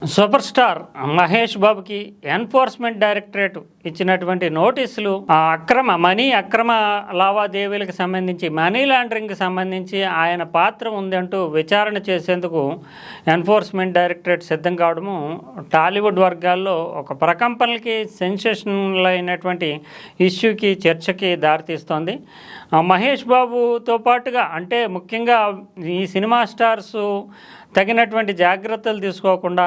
Super star Mahesh బాబుకి enforcement directorate ఇచ్చినటువంటి నోటీసులు అక్రమ లావాదేవీలకు సంబంధించి మనీ లాండరింగ్కి సంబంధించి ఆయన పాత్ర ఉందంటూ విచారణ చేసేందుకు ఎన్ఫోర్స్మెంట్ డైరెక్టరేట్ సిద్ధం కావడము టాలీవుడ్ వర్గాల్లో ఒక ప్రకంపనలకి సెన్సేషనల్ అయినటువంటి ఇష్యూకి చర్చకి దారితీస్తోంది. మహేష్ బాబుతో పాటుగా అంటే ముఖ్యంగా ఈ సినిమా స్టార్స్ తగినటువంటి జాగ్రత్తలు తీసుకోకుండా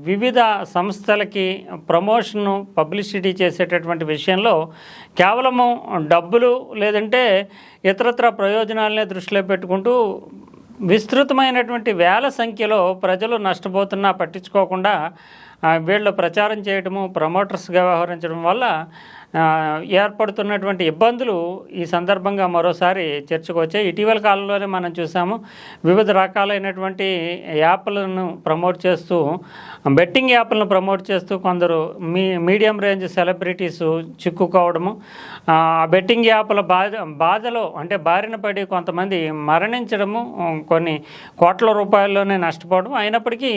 వివిధ సంస్థలకి ప్రమోషను పబ్లిసిటీ చేసేటటువంటి విషయంలో కేవలము డబ్బులు లేదంటే ఇతరత్ర ప్రయోజనాలనే దృష్టిలో పెట్టుకుంటూ విస్తృతమైనటువంటి వేల సంఖ్యలో ప్రజలు నష్టపోతున్నా పట్టించుకోకుండా వీళ్ళు ప్రచారం చేయడము ప్రమోటర్స్గా వ్యవహరించడం వల్ల ఏర్పడుతున్నటువంటి ఇబ్బందులు ఈ సందర్భంగా మరోసారి చర్చకు వచ్చాయి. ఇటీవల కాలంలోనే మనం చూసాము వివిధ రకాలైనటువంటి యాప్లను ప్రమోట్ చేస్తూ బెట్టింగ్ యాప్లను ప్రమోట్ చేస్తూ కొందరు మీడియం రేంజ్ సెలబ్రిటీస్ చిక్కుకోవడము, ఆ బెట్టింగ్ యాప్ల బాధలో అంటే బారిన పడి కొంతమంది మరణించడము, కొన్ని కోట్ల రూపాయల్లోనే నష్టపోవడం. అయినప్పటికీ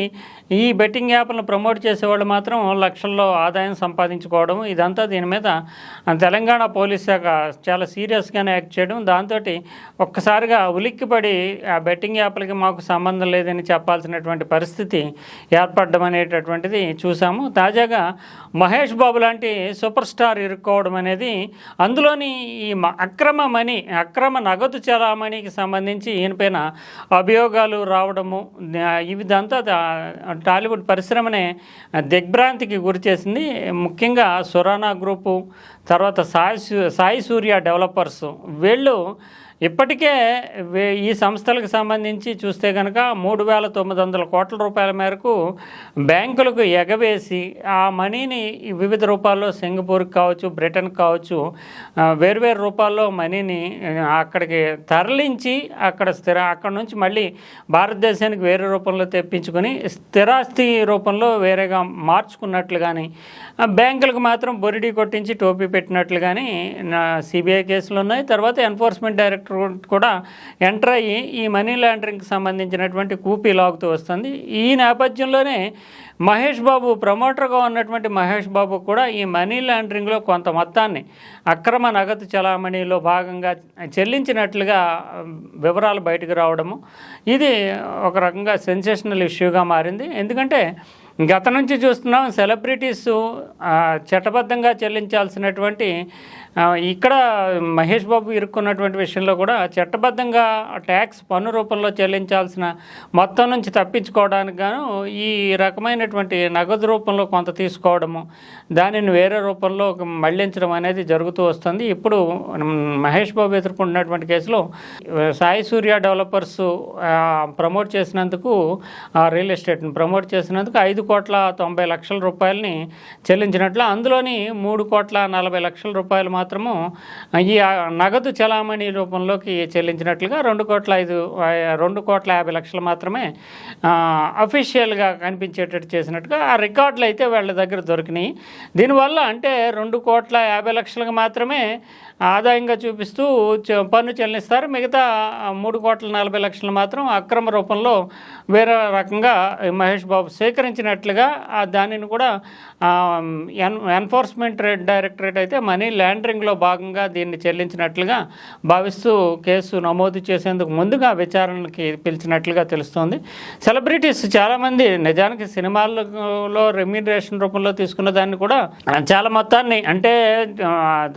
ఈ బెట్టింగ్ యాప్లను ప్రమోట్ చేసేవాళ్ళు మాత్రం లక్షల్లో ఆదాయం సంపాదించుకోవడం, ఇదంతా దీని మీద తెలంగాణ పోలీస్ శాఖ చాలా సీరియస్గానే యాక్ట్ చేయడం, దాంతో ఒక్కసారిగా ఉలిక్కిపడి ఆ బెట్టింగ్ యాప్లకి మాకు సంబంధం లేదని చెప్పాల్సినటువంటి పరిస్థితి ఏర్పడడం అనేటటువంటిది చూసాము. తాజాగా మహేష్ బాబు లాంటి సూపర్ స్టార్ ఇరుక్కోవడం అనేది, అందులోని ఈ అక్రమ నగదు చలామణికి సంబంధించి ఈయనపైన అభియోగాలు రావడము, ఇదంతా టాలీవుడ్ పరిశ్రమనే దిగ్భ్రాంతికి గురి చేసింది. ముఖ్యంగా సురానా గ్రూపు, తర్వాత సాయి సూర్య డెవలపర్స్ వీళ్ళు ఇప్పటికే ఈ సంస్థలకు సంబంధించి చూస్తే కనుక 3,900 కోట్ల రూపాయల మేరకు బ్యాంకులకు ఎగవేసి ఆ మనీని వివిధ రూపాల్లో సింగపూర్కి కావచ్చు, బ్రిటన్కి కావచ్చు, వేర్వేరు రూపాల్లో మనీని అక్కడికి తరలించి అక్కడ నుంచి మళ్ళీ భారతదేశానికి వేరే రూపంలో తెప్పించుకొని స్థిరాస్తి రూపంలో వేరేగా మార్చుకున్నట్లు కానీ, బ్యాంకులకు మాత్రం బొరిడీ కొట్టించి టోపీ పెట్టినట్లు కానీ సిబిఐ కేసులు ఉన్నాయి. తర్వాత ఎన్ఫోర్స్మెంట్ డైరెక్టర్ కూడా ఎంటర్ అయ్యి ఈ మనీ లాండరింగ్కి సంబంధించినటువంటి కూపీ లాగుతూ వస్తుంది. ఈ నేపథ్యంలోనే మహేష్ బాబు ప్రమోటర్గా ఉన్నటువంటి మహేష్ బాబు కూడా ఈ మనీ లాండరింగ్లో కొంత మొత్తాన్ని అక్రమ నగదు చలామణిలో భాగంగా చెల్లించినట్లుగా వివరాలు బయటకు రావడము, ఇది ఒక రకంగా సెన్సేషనల్ ఇష్యూగా మారింది. ఎందుకంటే గత నుంచి చూస్తున్నాం సెలబ్రిటీస్ చట్టబద్ధంగా చెల్లించాల్సినటువంటి, ఇక్కడ మహేష్ బాబు ఇరుక్కున్నటువంటి విషయంలో కూడా చట్టబద్ధంగా ట్యాక్స్ పన్ను రూపంలో చెల్లించాల్సిన మొత్తం నుంచి తప్పించుకోవడానికి గాను ఈ రకమైనటువంటి నగదు రూపంలో కొంత తీసుకోవడము, దానిని వేరే రూపంలో మళ్లించడం అనేది జరుగుతూ వస్తుంది. ఇప్పుడు మహేష్ బాబు ఎదుర్కొంటున్నటువంటి కేసులో సాయి సూర్య డెవలపర్స్ ప్రమోట్ చేసినందుకు, రియల్ ఎస్టేట్ని ప్రమోట్ చేసినందుకు 5,90,00,000 రూపాయలని చెల్లించినట్లు, అందులోని 3,40,00,000 రూపాయలు మాత్రము ఈ నగదు చలామణి రూపంలోకి చెల్లించినట్లుగా 2,50,00,000 మాత్రమే అఫీషియల్గా కనిపించేటట్టు చేసినట్టుగా ఆ రికార్డులు అయితే వాళ్ళ దగ్గర దొరికినాయి. దీనివల్ల అంటే 2,50,00,000 మాత్రమే ఆదాయంగా చూపిస్తూ పన్ను చెల్లిస్తారు, మిగతా 3,40,00,000 మాత్రం అక్రమ రూపంలో వేరే రకంగా మహేష్ బాబు సేకరించినట్లుగా దానిని కూడా ఎన్ఫోర్స్మెంట్ డైరెక్టరేట్ అయితే మనీ లాండరింగ్లో భాగంగా దీన్ని చెల్లించినట్లుగా భావిస్తూ కేసు నమోదు చేసేందుకు ముందుగా విచారణకి పిలిచినట్లుగా తెలుస్తోంది. సెలబ్రిటీస్ చాలామంది నిజానికి సినిమాల్లో రెమ్యూనరేషన్ రూపంలో తీసుకున్న దాన్ని కూడా చాలా మొత్తాన్ని, అంటే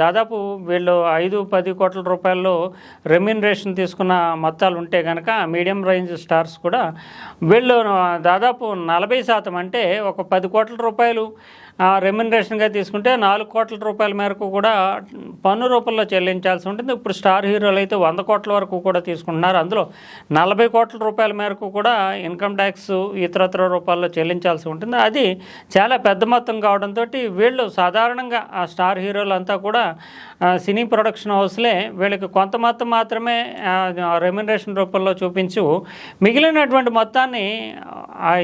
దాదాపు వీళ్ళు 5-10 కోట్ల రూపాయల్లో రెమ్యూనరేషన్ తీసుకున్న మొత్తాలు ఉంటే కనుక మీడియం రేంజ్ స్టార్స్ కూడా వీళ్ళు దాదాపు 40% అంటే ఒక 10 కోట్ల రూపాయలు రెమ్యునరేషన్గా తీసుకుంటే 4 కోట్ల రూపాయల మేరకు కూడా పన్ను రూపంలో చెల్లించాల్సి ఉంటుంది. ఇప్పుడు స్టార్ హీరోలు అయితే 100 కోట్ల వరకు కూడా తీసుకుంటున్నారు. అందులో 40 కోట్ల రూపాయల మేరకు కూడా ఇన్కమ్ ట్యాక్స్ ఇతరత్ర రూపాల్లో చెల్లించాల్సి ఉంటుంది. అది చాలా పెద్ద మొత్తం కావడంతో వీళ్ళు సాధారణంగా ఆ స్టార్ హీరోలంతా కూడా సినీ ప్రొడక్షన్ హౌస్లే వీళ్ళకి కొంత మొత్తం మాత్రమే రెమ్యునరేషన్ రూపంలో చూపించు మిగిలినటువంటి మొత్తాన్ని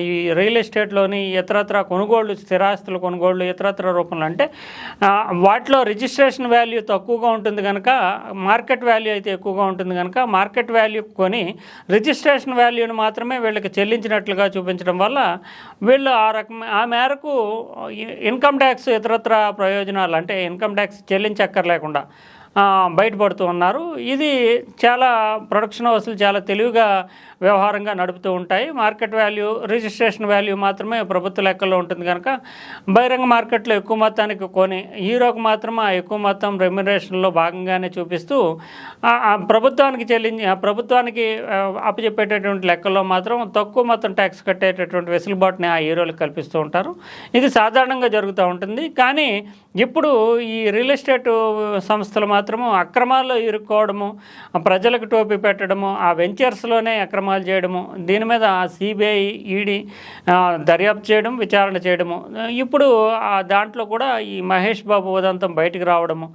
ఈ రియల్ ఎస్టేట్లోని ఇతరత్ర కొనుగోళ్లు, స్థిరాస్తుల కొనుగోళ్లు ఇతరత్ర రూపంలో అంటే వాటిలో రిజిస్ట్రేషన్ వాల్యూ తక్కువగా ఉంటుంది కనుక మార్కెట్ వాల్యూ అయితే ఎక్కువగా ఉంటుంది కనుక మార్కెట్ వాల్యూ కొని రిజిస్ట్రేషన్ వాల్యూని మాత్రమే వీళ్ళకి చెల్లించినట్లుగా చూపించడం వల్ల వీళ్ళు ఆ మేరకు ఇన్కమ్ ట్యాక్స్ ఇతరత్ర ప్రయోజనాలు అంటే ఇన్కమ్ ట్యాక్స్ చెల్లించక్కర్లేకుండా బయటపడుతూ ఉన్నారు. ఇది చాలా ప్రొడక్షన్ హౌస్లు చాలా తెలివిగా వ్యవహారంగా నడుపుతూ ఉంటాయి. మార్కెట్ వాల్యూ, రిజిస్ట్రేషన్ వాల్యూ మాత్రమే ప్రభుత్వ లెక్కల్లో ఉంటుంది కనుక బహిరంగ మార్కెట్లో ఎక్కువ మొత్తానికి కొని హీరోకు మాత్రం ఆ ఎక్కువ మొత్తం రెమ్యునరేషన్లో భాగంగానే చూపిస్తూ ప్రభుత్వానికి అప్పచెప్పేటటువంటి లెక్కల్లో మాత్రం తక్కువ మొత్తం ట్యాక్స్ కట్టేటటువంటి వెసులుబాటుని ఆ హీరోలకు కల్పిస్తూ ఉంటారు. ఇది సాధారణంగా జరుగుతూ ఉంటుంది. కానీ ఇప్పుడు ఈ రియల్ ఎస్టేట్ సంస్థలు మాత్రము అక్రమాల్లో ఇరుక్కోవడము, ప్రజలకు టోపీ పెట్టడము, ఆ వెంచర్స్లోనే అక్రమాలు చేయడము, దీని మీద సిబిఐ, ఈడీ దర్యాప్తు చేయడం, విచారణ చేయడము, ఇప్పుడు దాంట్లో కూడా ఈ మహేష్ బాబు ఉదంతం బయటికి రావడము,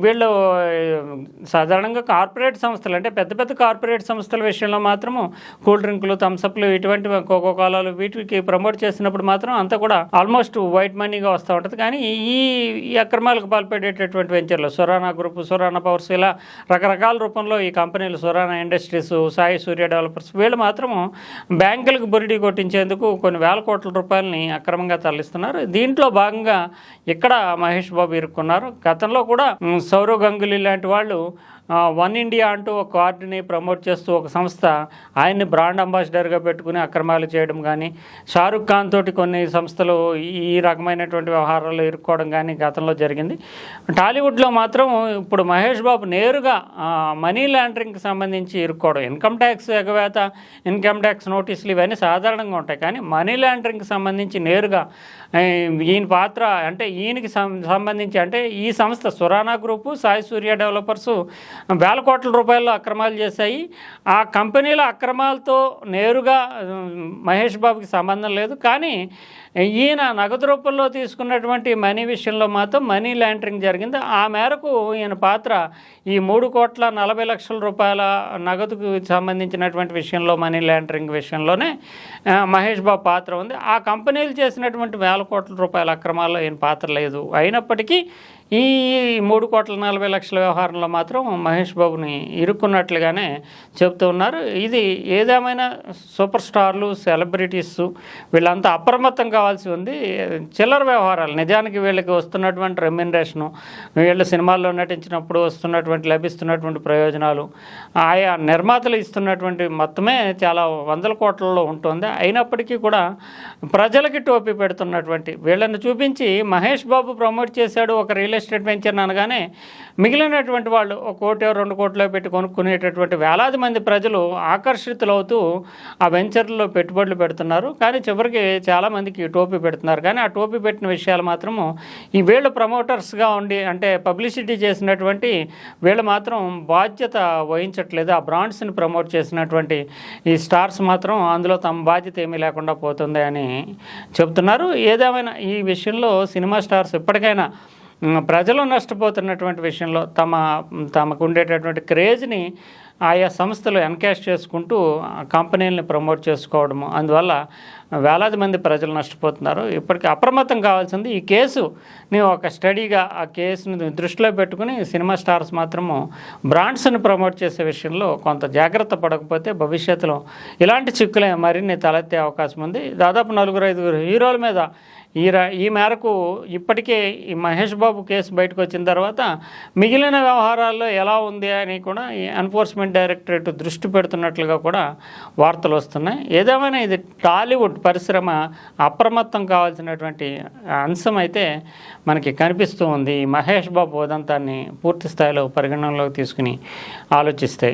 వీళ్ళు సాధారణంగా కార్పొరేట్ సంస్థలు అంటే పెద్ద పెద్ద కార్పొరేట్ సంస్థల విషయంలో మాత్రము కూల్ డ్రింకులు, థమ్సప్లు ఇటువంటి కోకో కోలాలు వీటికి ప్రమోట్ చేసినప్పుడు మాత్రం అంతా కూడా ఆల్మోస్ట్ వైట్ మనీగా వస్తూ ఉంటుంది. కానీ ఈ అక్రమాలకు పాల్పడేటటువంటి వెంచర్లు సురానా గ్రూప్, సురానా పవర్స్ ఇలా రకరకాల రూపంలో ఈ కంపెనీలు సురానా ఇండస్ట్రీస్, సాయి సూర్య డెవలపర్స్ వీళ్ళు మాత్రము బ్యాంకులకు బురిడి కొట్టించేందుకు కొన్ని వేల కోట్ల రూపాయలని అక్రమంగా తరలిస్తున్నారు. దీంట్లో భాగంగా ఇక్కడ మహేష్ బాబు ఇరుక్కున్నారు. గతంలో కూడా సౌరవ్ గంగూలీ లాంటి వాళ్ళు వన్ ఇండియా అంటూ ఒక కార్డుని ప్రమోట్ చేస్తూ ఒక సంస్థ ఆయన్ని బ్రాండ్ అంబాసిడర్గా పెట్టుకుని అక్రమాలు చేయడం కానీ, షారుఖ్ ఖాన్ తోటి కొన్ని సంస్థలు ఈ రకమైనటువంటి వ్యవహారాలు ఇరుక్కోవడం కానీ గతంలో జరిగింది. టాలీవుడ్లో మాత్రం ఇప్పుడు మహేష్ బాబు నేరుగా మనీ లాండరింగ్కి సంబంధించి ఇరుక్కోవడం, ఇన్కమ్ ట్యాక్స్ ఎగవేత, ఇన్కమ్ ట్యాక్స్ నోటీసులు ఇవన్నీ సాధారణంగా ఉంటాయి. కానీ మనీ లాండరింగ్కి సంబంధించి నేరుగా ఈయన పాత్ర అంటే ఈయనకి సంబంధించి అంటే ఈ సంస్థ సురానా గ్రూపు, సాయి సూర్య డెవలపర్సు వేల కోట్ల రూపాయల్లో అక్రమాలు చేశాయి. ఆ కంపెనీల అక్రమాలతో నేరుగా మహేష్ బాబుకి సంబంధం లేదు. కానీ ఈయన నగదు రూపంలో తీసుకున్నటువంటి మనీ విషయంలో మాత్రం మనీ లాండరింగ్ జరిగింది. ఆ మేరకు ఈయన పాత్ర ఈ 3,40,00,000 రూపాయల నగదుకు సంబంధించినటువంటి విషయంలో మనీ లాండరింగ్ విషయంలోనే మహేష్ బాబు పాత్ర ఉంది. ఆ కంపెనీలు చేసినటువంటి వేల కోట్ల రూపాయల అక్రమాల్లో ఈయన పాత్ర లేదు. అయినప్పటికీ ఈ 3,40,00,000 వ్యవహారంలో మాత్రం మహేష్ బాబుని ఇరుక్కున్నట్లుగానే చెప్తూ ఉన్నారు. ఇది ఏదేమైనా సూపర్ స్టార్లు, సెలబ్రిటీస్ వీళ్ళంతా అప్రమత్తం కావాల్సి ఉంది. చిల్లర వ్యవహారాలు నిజానికి వీళ్ళకి వస్తున్నటువంటి రెమ్యునరేషను, వీళ్ళు సినిమాల్లో నటించినప్పుడు లభిస్తున్నటువంటి ప్రయోజనాలు, ఆయా నిర్మాతలు ఇస్తున్నటువంటి మొత్తమే చాలా వందల కోట్లలో ఉంటుంది. అయినప్పటికీ కూడా ప్రజలకి టోపీ పెడుతున్నటువంటి వీళ్ళని చూపించి మహేష్ బాబు ప్రమోట్ చేశాడు ఒక రియల్ ఎస్టేట్ వెంచర్ అనగానే మిగిలినటువంటి వాళ్ళు 1 కోటి 2 కోట్లో పెట్టి కొనుక్కునేటటువంటి వేలాది మంది ప్రజలు ఆకర్షితులవుతూ ఆ వెంచర్లో పెట్టుబడులు పెడుతున్నారు. కానీ చివరికి చాలామందికి టోపీ పెడుతున్నారు. కానీ ఆ టోపీ పెట్టిన విషయాలు మాత్రము ఈ వీళ్ళు ప్రమోటర్స్గా ఉండి అంటే పబ్లిసిటీ చేసినటువంటి వీళ్ళు మాత్రం బాధ్యత వహించట్లేదు. ఆ బ్రాండ్స్ని ప్రమోట్ చేసినటువంటి ఈ స్టార్స్ మాత్రం అందులో తమ బాధ్యత ఏమీ లేకుండా పోతుంది అని చెప్తున్నారు. ఏదేమైనా ఈ విషయంలో సినిమా స్టార్స్ ఇప్పటికైనా ప్రజలు నష్టపోతున్నటువంటి విషయంలో తమకు ఉండేటటువంటి క్రేజ్ని ఆయా సంస్థలు ఎన్కాష్ చేసుకుంటూ కంపెనీలని ప్రమోట్ చేసుకోవడము, అందువల్ల వేలాది మంది ప్రజలు నష్టపోతున్నారు. ఇప్పటికీ అప్రమత్తం కావాల్సింది ఈ కేసుని ఒక స్టడీగా ఆ కేసుని దృష్టిలో పెట్టుకుని సినిమా స్టార్స్ మాత్రము బ్రాండ్స్ని ప్రమోట్ చేసే విషయంలో కొంత జాగ్రత్త పడకపోతే భవిష్యత్తులో ఇలాంటి చిక్కులే మరిన్ని తలెత్తే అవకాశం ఉంది. దాదాపు 4-5 హీరోల మీద ఈ మేరకు ఇప్పటికే ఈ మహేష్ బాబు కేసు బయటకు వచ్చిన తర్వాత మిగిలిన వ్యవహారాల్లో ఎలా ఉంది అని కూడా ఈ ఎన్ఫోర్స్మెంట్ డైరెక్టరేట్ దృష్టి పెడుతున్నట్లుగా కూడా వార్తలు వస్తున్నాయి. ఏదేమైనా ఇది టాలీవుడ్ పరిశ్రమ అప్రమత్తం కావాల్సినటువంటి అంశం అయితే మనకి కనిపిస్తూ ఉంది. మహేష్ బాబు ఉదంతాన్ని పూర్తి స్థాయిలో పరిగణనలోకి తీసుకుని ఆలోచిస్తే